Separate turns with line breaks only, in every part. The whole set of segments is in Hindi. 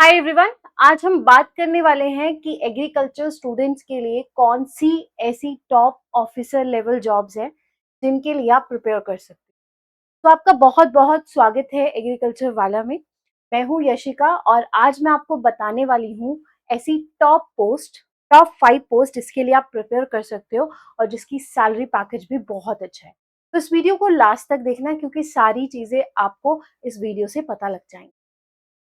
Hi everyone. आज हम बात करने वाले हैं कि एग्रीकल्चर स्टूडेंट्स के लिए कौन सी ऐसी टॉप ऑफिसर लेवल जॉब्स हैं जिनके लिए आप प्रिपेयर कर सकते हैं। तो आपका बहुत बहुत स्वागत है एग्रीकल्चर वाला में। मैं हूं यशिका और आज मैं आपको बताने वाली हूं ऐसी टॉप 5 पोस्ट जिसके लिए आप प्रिपेयर कर सकते हो और जिसकी सैलरी पैकेज भी बहुत अच्छा है। तो इस वीडियो को लास्ट तक देखना क्योंकि सारी चीजें आपको इस वीडियो से पता लग जाएंगी।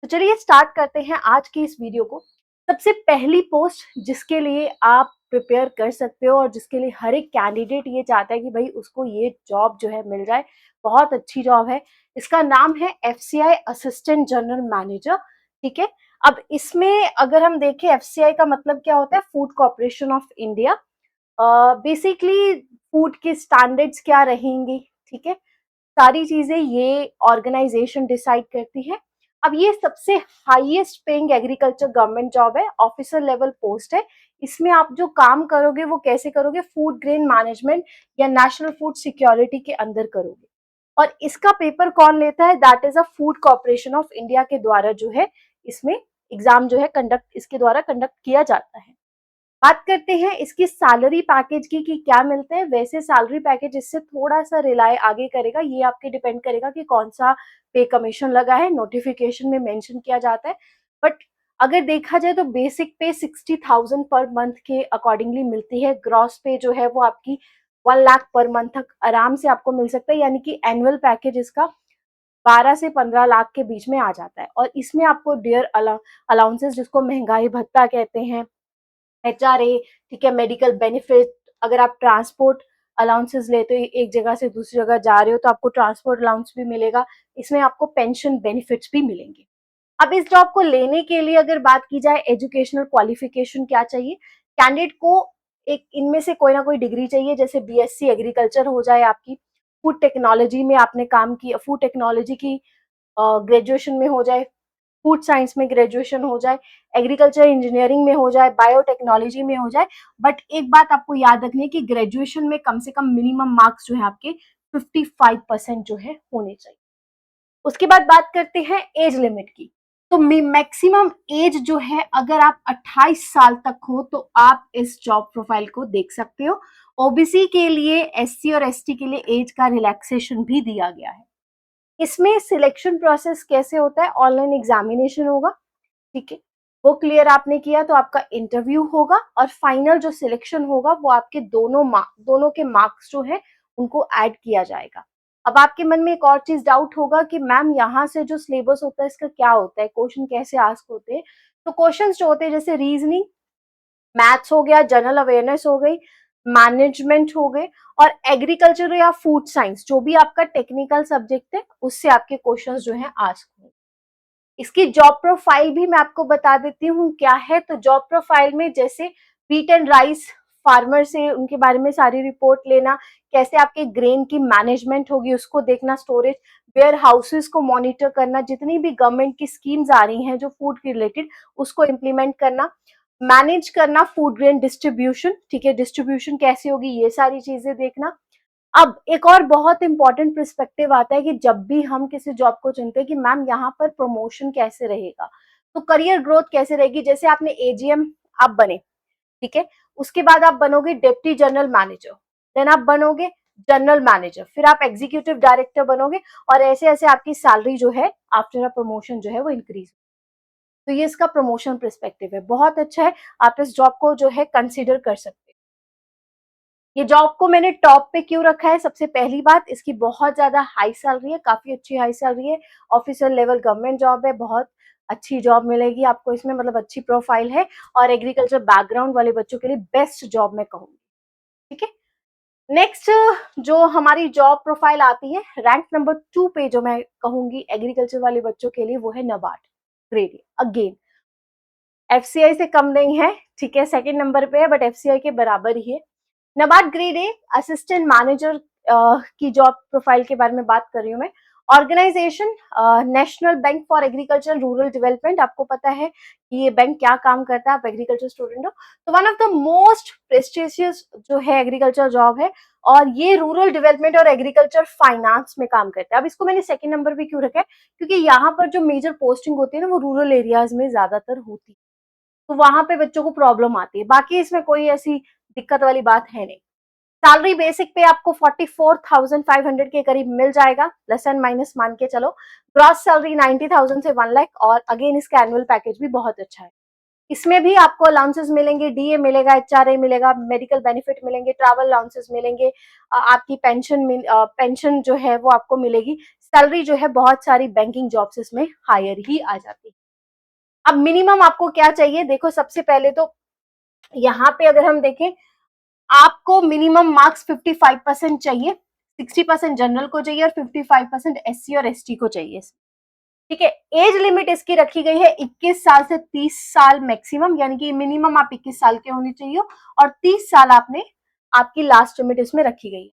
तो चलिए स्टार्ट करते हैं आज की इस वीडियो को। सबसे पहली पोस्ट जिसके लिए आप प्रिपेयर कर सकते हो और जिसके लिए हर एक कैंडिडेट ये चाहता है कि भाई उसको ये जॉब जो है मिल जाए, बहुत अच्छी जॉब है। इसका नाम है एफसीआई असिस्टेंट जनरल मैनेजर। ठीक है। अब इसमें अगर हम देखें एफसीआई का मतलब क्या होता है, food corporation of India. Basically food के स्टैंडर्ड्स क्या रहेंगे, ठीक है, सारी चीजें ये ऑर्गेनाइजेशन डिसाइड करती है। अब ये सबसे highest paying agriculture government job है, ऑफिसर लेवल पोस्ट है। इसमें आप जो काम करोगे वो कैसे करोगे, फूड ग्रेन मैनेजमेंट या नेशनल फूड सिक्योरिटी के अंदर करोगे। और इसका पेपर कौन लेता है, that is a food corporation of India के द्वारा जो है इसमें एग्जाम जो है कंडक्ट इसके द्वारा कंडक्ट किया जाता है। बात करते हैं इसकी सैलरी पैकेज की कि क्या मिलते हैं। वैसे सैलरी पैकेज इससे थोड़ा सा रिलाय आगे करेगा, ये आपके डिपेंड करेगा कि कौन सा पे कमीशन लगा है, नोटिफिकेशन में मेंशन किया जाता है। बट अगर देखा जाए तो बेसिक पे 60,000 पर मंथ के अकॉर्डिंगली मिलती है। ग्रॉस पे जो है वो आपकी 1 लाख पर मंथ तक आराम से आपको मिल सकता है, यानी कि एनुअल पैकेज इसका 12 से 15 लाख के बीच में आ जाता है। और इसमें आपको डियर अलाउंसेस जिसको महंगाई भत्ता कहते हैं, एचआरए, ठीक है, मेडिकल बेनिफिट, अगर आप ट्रांसपोर्ट अलाउंसेस लेते हो, एक जगह से दूसरी जगह जा रहे हो तो आपको ट्रांसपोर्ट अलाउंस भी मिलेगा। इसमें आपको पेंशन बेनिफिट्स भी मिलेंगे। अब इस जॉब को लेने के लिए अगर बात की जाए एजुकेशनल क्वालिफिकेशन क्या चाहिए, कैंडिडेट को एक इनमें से कोई ना कोई डिग्री चाहिए, जैसे बीएससी एग्रीकल्चर हो जाए आपकी, फूड टेक्नोलॉजी में आपने काम किया, फूड टेक्नोलॉजी की ग्रेजुएशन में हो जाए, फूड साइंस में ग्रेजुएशन हो जाए, एग्रीकल्चर इंजीनियरिंग में हो जाए, बायोटेक्नोलॉजी में हो जाए। बट एक बात आपको याद रखनी है कि ग्रेजुएशन में कम से कम मिनिमम मार्क्स जो है आपके 55% जो है होने चाहिए। उसके बाद बात करते हैं एज लिमिट की। तो मैक्सिमम एज जो है, अगर आप 28 साल तक हो तो आप इस जॉब प्रोफाइल को देख सकते हो। ओबीसी के लिए, एससी और एसटी के लिए एज का रिलैक्सेशन भी दिया गया है। इसमें सिलेक्शन प्रोसेस कैसे होता है, ऑनलाइन एग्जामिनेशन होगा, ठीक है, वो क्लियर आपने किया तो आपका इंटरव्यू होगा और फाइनल जो सिलेक्शन होगा वो आपके दोनों के मार्क्स जो है उनको ऐड किया जाएगा। अब आपके मन में एक और चीज डाउट होगा कि मैम यहाँ से जो सिलेबस होता है इसका क्या होता है, क्वेश्चन कैसे आस्क होते हैं। तो क्वेश्चंस जो होते हैं जैसे रीजनिंग, मैथ्स हो गया, जनरल अवेयरनेस हो गई, मैनेजमेंट हो गए, और एग्रीकल्चर या फूड साइंस जो भी आपका टेक्निकल सब्जेक्ट है उससे आपके क्वेश्चंस जो है आस्क होंगे। इसकी जॉब प्रोफाइल भी मैं आपको बता देती हूँ क्या है। तो जॉब प्रोफाइल में जैसे व्हीट एंड राइस फार्मर से उनके बारे में सारी रिपोर्ट लेना, कैसे आपके ग्रेन की मैनेजमेंट होगी उसको देखना, स्टोरेज, वेयर हाउसेस को मॉनिटर करना, जितनी भी गवर्नमेंट की स्कीम्स आ रही हैं जो फूड के रिलेटेड उसको इम्प्लीमेंट करना, मैनेज करना फूड ग्रेन डिस्ट्रीब्यूशन, ठीक है, डिस्ट्रीब्यूशन कैसे होगी ये सारी चीजें देखना। अब एक और बहुत इंपॉर्टेंट पर्सपेक्टिव आता है कि जब भी हम किसी जॉब को चुनते हैं कि मैम यहाँ पर प्रमोशन कैसे रहेगा, तो करियर ग्रोथ कैसे रहेगी। जैसे आपने एजीएम आप बने, ठीक है, उसके बाद आप बनोगे डिप्टी जनरल मैनेजर, देन आप बनोगे जनरल मैनेजर, फिर आप एग्जीक्यूटिव डायरेक्टर बनोगे, और ऐसे ऐसे आपकी सैलरी जो है आफ्टर अ प्रमोशन जो है वो इंक्रीज। तो ये इसका प्रमोशन पर्सपेक्टिव है, बहुत अच्छा है, आप इस जॉब को जो है कंसिडर कर सकते हैं। ये जॉब को मैंने टॉप पे क्यों रखा है, सबसे पहली बात इसकी बहुत ज्यादा हाई सैलरी है, काफी अच्छी हाई सैलरी है, ऑफिसर लेवल गवर्नमेंट जॉब है, बहुत अच्छी जॉब मिलेगी आपको इसमें, मतलब अच्छी प्रोफाइल है, और एग्रीकल्चर बैकग्राउंड वाले बच्चों के लिए बेस्ट जॉब मैं कहूंगी। ठीक है। नेक्स्ट जो हमारी जॉब प्रोफाइल आती है रैंक नंबर 2 पे, जो मैं कहूंगी एग्रीकल्चर वाले बच्चों के लिए, वो है नबार्ड ग्रेड ए। अगेन एफसीआई से कम नहीं है, ठीक है, सेकंड नंबर पे है बट एफसीआई के बराबर ही है। NABARD grade A assistant manager की जॉब प्रोफाइल के बारे में बात कर रही हूँ मैं। Organisation National Bank for Agriculture Rural Development, आपको पता है कि ये बैंक क्या काम करता है, आप एग्रीकल्चर स्टूडेंट हो तो one of the most prestigious जो है एग्रीकल्चर जॉब है, और ये रूरल डेवलपमेंट और एग्रीकल्चर फाइनेंस में काम करता है। अब इसको मैंने सेकंड नंबर पे क्यों रखा है, क्योंकि यहाँ पर जो मेजर पोस्टिंग होती है ना वो रूरल एरियाज में ज्यादातर होती है, तो वहां पे बच्चों को प्रॉब्लम आती है। बाकी इसमें कोई ऐसी दिक्कत वाली बात है नहीं। सैलरी बेसिक पे आपको 44,500 के करीब मिल जाएगा, प्लस एंड माइनस मान के चलो। ग्रॉस सैलरी 90,000 से 1 लाख, और अगेन इसका एनुअल पैकेज भी बहुत अच्छा है। इसमें भी आपको अलाउंसेस मिलेंगे, डीए मिलेगा, एचआरए मिलेगा, मेडिकल बेनिफिट मिलेंगे, ट्रैवल अलाउंसेस मिलेंगे, आपकी पेंशन जो है वो आपको मिलेगी। सैलरी जो है बहुत सारी बैंकिंग जॉब्स इसमें हायर ही आ जाती है। अब मिनिमम आपको क्या चाहिए, देखो सबसे पहले तो यहाँ पे अगर हम देखें, आपको मिनिमम मार्क्स 55% चाहिए, 60% जनरल को चाहिए और 55% एससी और एसटी को चाहिए। ठीक है, एज लिमिट इसकी रखी गई है 21 साल से 30 साल मैक्सिमम, यानी कि मिनिमम आप 21 साल के होने चाहिए और 30 साल आपने आपकी लास्ट लिमिट इसमें रखी गई है।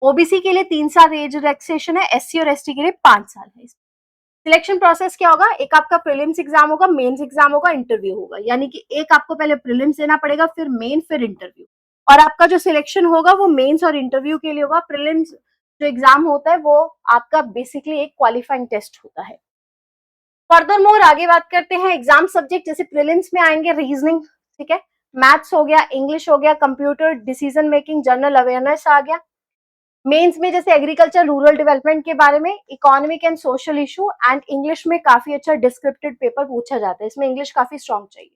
ओबीसी के लिए 3 साल एज रिलैक्सेशन है, एससी और एसटी के लिए 5 साल है। सिलेक्शन प्रोसेस क्या होगा, एक आपका प्रीलिम्स एग्जाम होगा, मेंस एग्जाम होगा, इंटरव्यू होगा, यानी कि एक आपको पहले प्रीलिम्स देना पड़ेगा, फिर मेन, फिर इंटरव्यू। और आपका जो सिलेक्शन होगा वो मेंस और इंटरव्यू के लिए होगा। प्रीलिम्स जो एग्जाम होता है वो आपका बेसिकली एक क्वालिफाइंग टेस्ट होता है। फर्दर मोर आगे बात करते हैं एग्जाम सब्जेक्ट, जैसे प्रीलिम्स में आएंगे रीजनिंग, ठीक है, मैथ्स हो गया, इंग्लिश हो गया, computer, decision making, general awareness आ गया। मेंस में जैसे एग्रीकल्चर रूरल डेवलपमेंट के बारे में, economic and social issue, and English में काफी अच्छा डिस्क्रिप्टिव पेपर पूछा जाता है, इसमें इंग्लिश काफी स्ट्रांग चाहिए।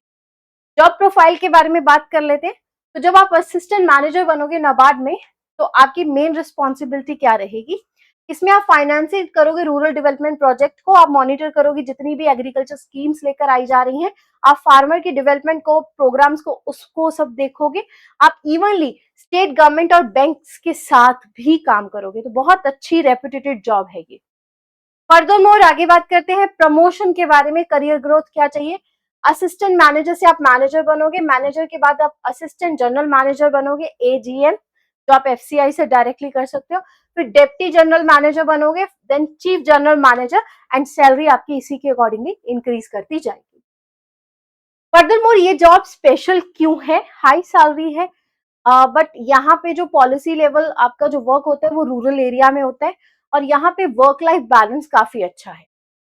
जॉब प्रोफाइल के बारे में बात कर लेते हैं, तो जब आप असिस्टेंट मैनेजर बनोगे नाबार्ड में, तो आपकी मेन रिस्पॉन्सिबिलिटी क्या रहेगी, इसमें आप फाइनेंसिंग करोगे रूरल डेवलपमेंट प्रोजेक्ट को, आप मॉनिटर करोगे जितनी भी एग्रीकल्चर स्कीम्स लेकर आई जा रही हैं, आप फार्मर की डेवलपमेंट को, प्रोग्राम्स को, उसको सब देखोगे। आप इवनली स्टेट गवर्नमेंट और बैंक्स के साथ भी काम करोगे, तो बहुत अच्छी रेप्यूटेटेड जॉब है ये। फर्दर मोर आगे बात करते हैं प्रमोशन के बारे में, करियर ग्रोथ क्या चाहिए। असिस्टेंट मैनेजर से आप मैनेजर बनोगे, मैनेजर के बाद आप असिस्टेंट जनरल मैनेजर बनोगे, एजीएम, जो आप एफसीआई से डायरेक्टली कर सकते हो, फिर डेप्टी जनरल मैनेजर बनोगे, then chief general manager, and salary आपकी इसी के अकॉर्डिंगली इंक्रीज करती जाएगी। फर्दर मोर ये जॉब स्पेशल क्यों है, हाई सैलरी है, बट यहाँ पे जो पॉलिसी लेवल आपका जो वर्क होता है वो रूरल एरिया में होता है, और यहाँ पे वर्क लाइफ बैलेंस काफी अच्छा है।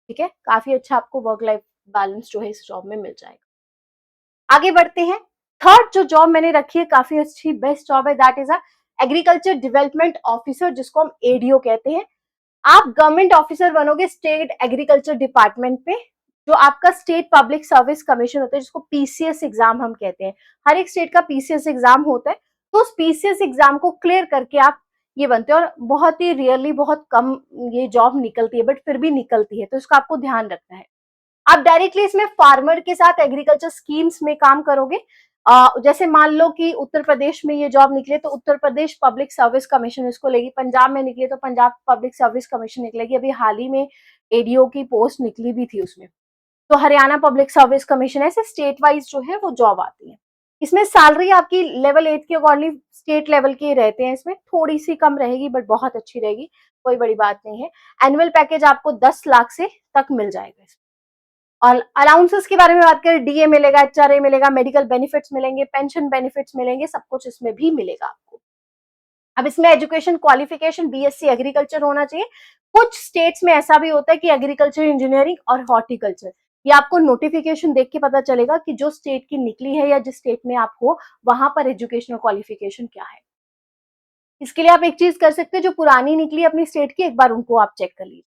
ठीक है, काफी अच्छा आपको वर्क लाइफ बैलेंस जो है इस जॉब में मिल जाएगा। आगे बढ़ते हैं, थर्ड जो जॉब मैंने रखी है काफी अच्छी बेस्ट जॉब है, that is a agriculture development officer, जिसको हम एडीओ कहते हैं। आप गवर्नमेंट ऑफिसर बनोगे स्टेट एग्रीकल्चर डिपार्टमेंट पे, जो आपका स्टेट पब्लिक सर्विस कमीशन होता है, जिसको पीसीएस एग्जाम हम कहते हैं। हर एक स्टेट का पीसीएस एग्जाम होता है, तो उस पीसीएस एग्जाम को क्लियर करके आप ये बनते हैं, और बहुत ही रियरली बहुत कम ये जॉब निकलती है, बट फिर भी निकलती है, तो इसका आपको ध्यान रखना है। आप डायरेक्टली इसमें फार्मर के साथ एग्रीकल्चर स्कीम्स में काम करोगे। जैसे मान लो कि उत्तर प्रदेश में ये जॉब निकले तो Uttar Pradesh public service commission इसको लेगी, पंजाब में निकले तो पंजाब पब्लिक सर्विस कमीशन निकलेगी, अभी हाल ही में एडीओ की पोस्ट निकली भी थी उसमें, तो हरियाणा पब्लिक सर्विस कमीशन, ऐसे स्टेट वाइज जो है वो जॉब आती है। इसमें सैलरी आपकी लेवल 8 के अकॉर्डिंग स्टेट लेवल के रहते हैं, इसमें थोड़ी सी कम रहेगी बट बहुत अच्छी रहेगी, कोई बड़ी बात नहीं है। एनुअल पैकेज आपको 10 लाख से तक मिल जाएगा। और अलाउंसेस के बारे में बात करें, डीए मिलेगा, एचआरए मिलेगा, मेडिकल बेनिफिट्स मिलेंगे, पेंशन बेनिफिट्स मिलेंगे, सब कुछ इसमें भी मिलेगा आपको। अब इसमें एजुकेशन क्वालिफिकेशन बीएससी एग्रीकल्चर होना चाहिए। कुछ स्टेट्स में ऐसा भी होता है कि एग्रीकल्चर इंजीनियरिंग और हॉर्टिकल्चर, ये आपको नोटिफिकेशन देख के पता चलेगा कि जो स्टेट की निकली है या जिस स्टेट में आप हो वहां पर एजुकेशनल क्वालिफिकेशन क्या है। इसके लिए आप एक चीज कर सकते हैं, जो पुरानी निकली अपनी स्टेट की, एक बार उनको आप चेक कर लीजिए।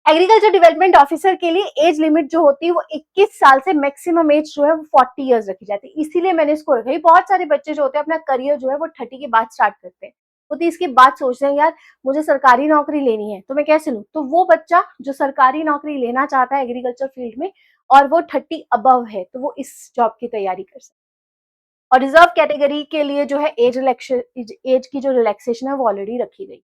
एग्रीकल्चर डेवलपमेंट ऑफिसर के लिए एज लिमिट जो होती है वो 21 साल से मैक्सिमम एज जो है वो 40 इयर्स रखी जाती है, इसीलिए मैंने इसको रखा है। बहुत सारे बच्चे जो होते हैं अपना करियर जो है वो 30 के बाद स्टार्ट करते हैं, वो 30 के बाद सोचते हैं यार मुझे सरकारी नौकरी लेनी है तो मैं कैसे लूं, तो वो बच्चा जो सरकारी नौकरी लेना चाहता है एग्रीकल्चर फील्ड में और वो 30 अबव है, तो वो इस जॉब की तैयारी कर सकता है। और रिजर्व कैटेगरी के लिए जो है एज की जो रिलैक्सेशन है वो ऑलरेडी रखी गई।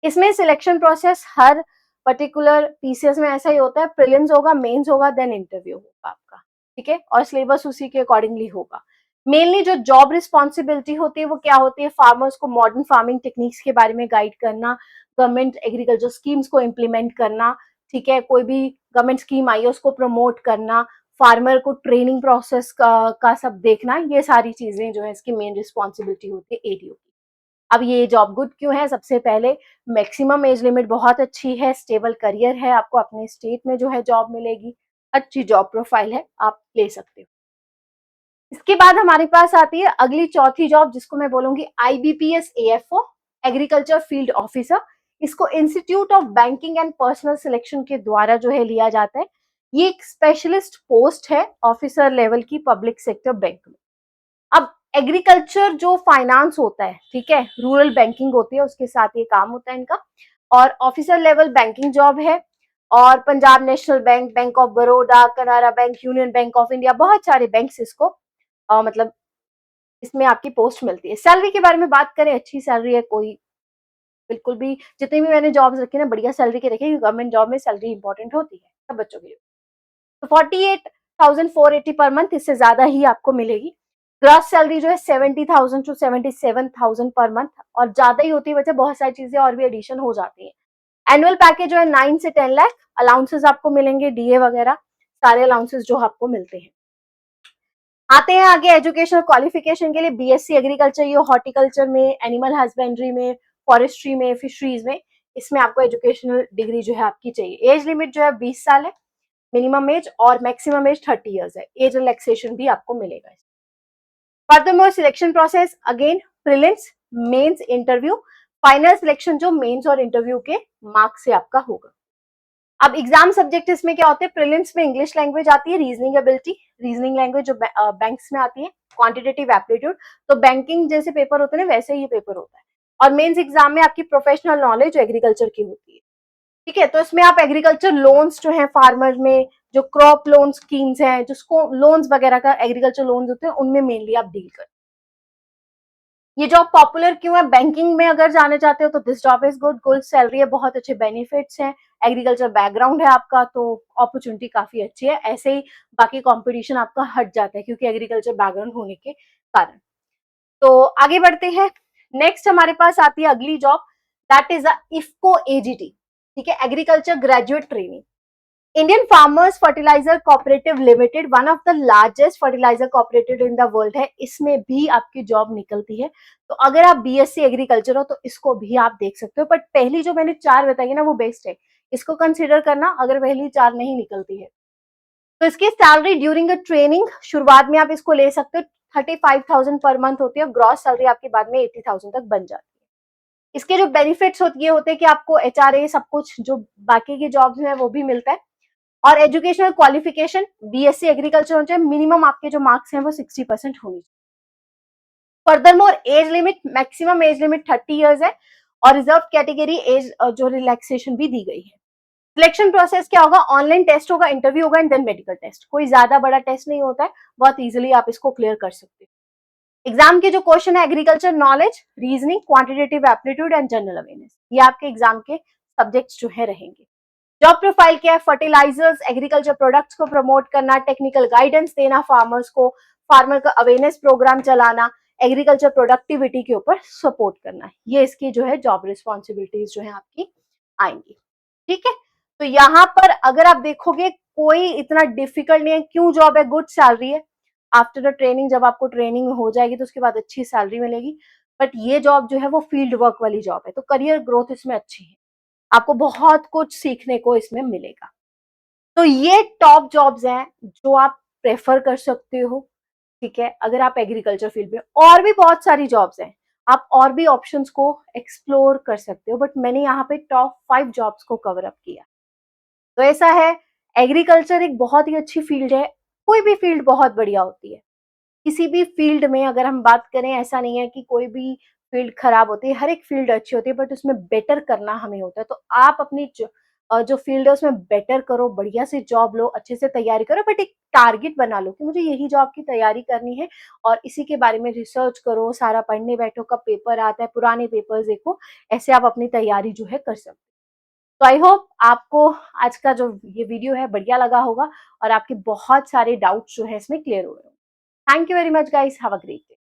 इसमें सिलेक्शन प्रोसेस हर पर्टिकुलर पीसीएस में ऐसा ही होता है, प्रीलिम्स होगा, मेंस होगा, देन इंटरव्यू होगा आपका, ठीक है, और सिलेबस उसी के अकॉर्डिंगली होगा। मेनली जो जॉब रिस्पॉन्सिबिलिटी होती है वो क्या होती है, फार्मर्स को मॉडर्न फार्मिंग टेक्निक्स के बारे में गाइड करना, गवर्नमेंट एग्रीकल्चर स्कीम्स को इम्प्लीमेंट करना, ठीक है, कोई भी गवर्नमेंट स्कीम आई है उसको प्रमोट करना, फार्मर को ट्रेनिंग प्रोसेस का सब देखना, ये सारी चीजें जो है इसकी मेन रिस्पॉन्सिबिलिटी होती है एडीओ की। अब ये जॉब गुड क्यों है? सबसे पहले मैक्सिमम एज लिमिट बहुत अच्छी है, स्टेबल करियर है, आपको अपने स्टेट में जो है जॉब मिलेगी, अच्छी जॉब प्रोफाइल है, आप ले सकते हो। इसके बाद हमारे पास आती है अगली चौथी जॉब, जिसको मैं बोलूंगी IBPS AFO, agriculture field officer. इसको institute of banking and personnel selection के द्वारा जो है लिया जाता है। ये एक स्पेशलिस्ट पोस्ट है ऑफिसर लेवल की पब्लिक सेक्टर बैंक में। अब एग्रीकल्चर जो फाइनेंस होता है, ठीक है, रूरल बैंकिंग होती है, उसके साथ ये काम होता है इनका, और ऑफिसर लेवल बैंकिंग जॉब है। और Punjab national bank, bank of Baroda, Canara bank, union bank of India, बहुत सारे बैंक्स इसको मतलब इसमें आपकी पोस्ट मिलती है। सैलरी के बारे में बात करें, अच्छी सैलरी है, कोई बिल्कुल भी, जितनी भी मैंने जॉब्स रखी ना बढ़िया सैलरी के रखी, गवर्नमेंट जॉब में सैलरी इंपॉर्टेंट होती है सब बच्चों के लिए। तो 48,480 पर मंथ, इससे ज्यादा ही आपको मिलेगी। ग्रॉस सैलरी जो है 70,000 टू 77,000 पर मंथ, और ज्यादा ही होती है वैसे, बहुत सारी चीजें और भी एडिशन हो जाती है। एनुअल पैकेज जो है 9 से 10 लाख, अलाउंसेस आपको मिलेंगे, डीए वगैरह सारे अलाउंसेस जो आपको मिलते हैं। आते हैं आगे एजुकेशनल क्वालिफिकेशन के लिए, बीएससी एग्रीकल्चर, ये हॉर्टिकल्चर में, एनिमल हस्बेंड्री में, फॉरेस्ट्री में, फिशरीज में, इसमें आपको एजुकेशनल डिग्री जो है आपकी चाहिए। एज लिमिट जो है 20 साल है मिनिमम एज, और मैक्सिमम एज 30 ईयर्स है। एज रिलैक्सेशन भी आपको मिलेगा। Furthermore selection process again prelims, mains, interview, final selection जो मेंस और इंटरव्यू के मार्क्स से आपका होगा। अब एग्जाम सब्जेक्ट इसमें क्या होते हैं? प्रीलिम्स में इंग्लिश लैंग्वेज आती है, रीजनिंग एबिलिटी, रीजनिंग लैंग्वेज जो बैंक्स में आती है, क्वांटिटेटिव एप्टीट्यूड, तो बैंकिंग जैसे पेपर होते हैं ना वैसे ही ये पेपर होता है। और मेंस एग्जाम में आपकी प्रोफेशनल नॉलेज एग्रीकल्चर की होती है, ठीक है। तो इसमें आप एग्रीकल्चर लोन्स जो है फार्मर में, जो क्रॉप लोन स्कीम्स हैं, जो लोन्स वगैरह का एग्रीकल्चर लोन्स होते हैं, उनमें मेनली आप डील करते हैं। ये जॉब पॉपुलर क्यों है? बैंकिंग में अगर जाने चाहते हो तो this job is good, good salary है, बहुत अच्छे बेनिफिट्स हैं, एग्रीकल्चर बैकग्राउंड है आपका तो अपॉर्चुनिटी काफी अच्छी है। ऐसे ही बाकी कंपटीशन आपका हट जाता है क्योंकि एग्रीकल्चर बैकग्राउंड होने के कारण। तो आगे बढ़ते हैं। नेक्स्ट हमारे पास आती है अगली job, that is IFFCO AGT, ठीक है, agriculture graduate training. Indian Farmers Fertiliser Cooperative Limited, one of the largest fertiliser cooperative in the world है, इसमें भी आपकी जॉब निकलती है। तो अगर आप बीएससी एग्रीकल्चर हो तो इसको भी आप देख सकते हो, बट पहली जो मैंने 4 बताई है ना वो बेस्ट है, इसको कंसिडर करना अगर पहली 4 नहीं निकलती है। तो इसकी सैलरी ड्यूरिंग अ ट्रेनिंग, शुरुआत में आप इसको ले सकते हो, 35,000 पर मंथ होती है, ग्रॉस सैलरी आपकी बाद में 80,000 तक बन जाती है। इसके जो बेनिफिट्स ये होते हैं कि आपको एचआरए सब कुछ जो बाकी की जॉब्स में है वो भी मिलता है। और एजुकेशनल क्वालिफिकेशन बीएससी एग्रीकल्चर होना चाहिए, मिनिमम आपके जो मार्क्स हैं वो 60% होनी चाहिए। Furthermore age limit, maximum age limit 30 years है, और रिजर्व कैटेगरी एज जो रिलैक्सेशन भी दी गई है। सिलेक्शन प्रोसेस क्या होगा? ऑनलाइन टेस्ट होगा, इंटरव्यू होगा एंड देन मेडिकल टेस्ट। कोई ज्यादा बड़ा टेस्ट नहीं होता है, बहुत इजीली आप इसको क्लियर कर सकते हो। एग्जाम के जो क्वेश्चन है, agriculture knowledge, reasoning, quantitative aptitude and general awareness, ये आपके एग्जाम के सब्जेक्ट्स जो है रहेंगे। जॉब प्रोफाइल क्या है? फर्टिलाइजर्स, एग्रीकल्चर प्रोडक्ट्स को प्रमोट करना, टेक्निकल गाइडेंस देना फार्मर्स को, फार्मर का अवेयरनेस प्रोग्राम चलाना, एग्रीकल्चर प्रोडक्टिविटी के ऊपर सपोर्ट करना, ये इसकी जो है जॉब रिस्पॉन्सिबिलिटीज जो है आपकी आएंगी, ठीक है। तो यहाँ पर अगर आप देखोगे कोई इतना डिफिकल्ट नहीं है। क्यों जॉब है? गुड सैलरी है, आफ्टर द ट्रेनिंग जब आपको ट्रेनिंग हो जाएगी तो उसके बाद अच्छी सैलरी मिलेगी। बट ये जॉब जो है वो फील्ड वर्क वाली जॉब है, तो करियर ग्रोथ इसमें अच्छी है, आपको बहुत कुछ सीखने को इसमें मिलेगा। तो ये टॉप जॉब्स हैं जो आप प्रेफर कर सकते हो, ठीक है, अगर आप एग्रीकल्चर फील्ड में। और भी बहुत सारी जॉब्स हैं, आप और भी ऑप्शंस को एक्सप्लोर कर सकते हो, बट मैंने यहाँ पे टॉप 5 जॉब्स को कवर अप किया। तो ऐसा है, एग्रीकल्चर एक बहुत ही अच्छी फील्ड है, कोई भी फील्ड बहुत बढ़िया होती है। किसी भी फील्ड में अगर हम बात करें, ऐसा नहीं है कि कोई भी फील्ड खराब होती है, हर एक फील्ड अच्छी होती है, बट उसमें बेटर करना हमें होता है। तो आप अपनी जो फील्ड है उसमें बेटर करो, बढ़िया से जॉब लो, अच्छे से तैयारी करो, बट एक टारगेट बना लो कि मुझे यही जॉब की तैयारी करनी है, और इसी के बारे में रिसर्च करो, सारा पढ़ने बैठो, कब पेपर आता है, पुराने पेपर्स देखो, ऐसे आप अपनी तैयारी जो है कर सकते हो। तो आई होप आपको आज का जो ये वीडियो है बढ़िया लगा होगा, और आपके बहुत सारे डाउट्स जो है इसमें क्लियर हो रहे हो। Thank you very much guys, have a great day.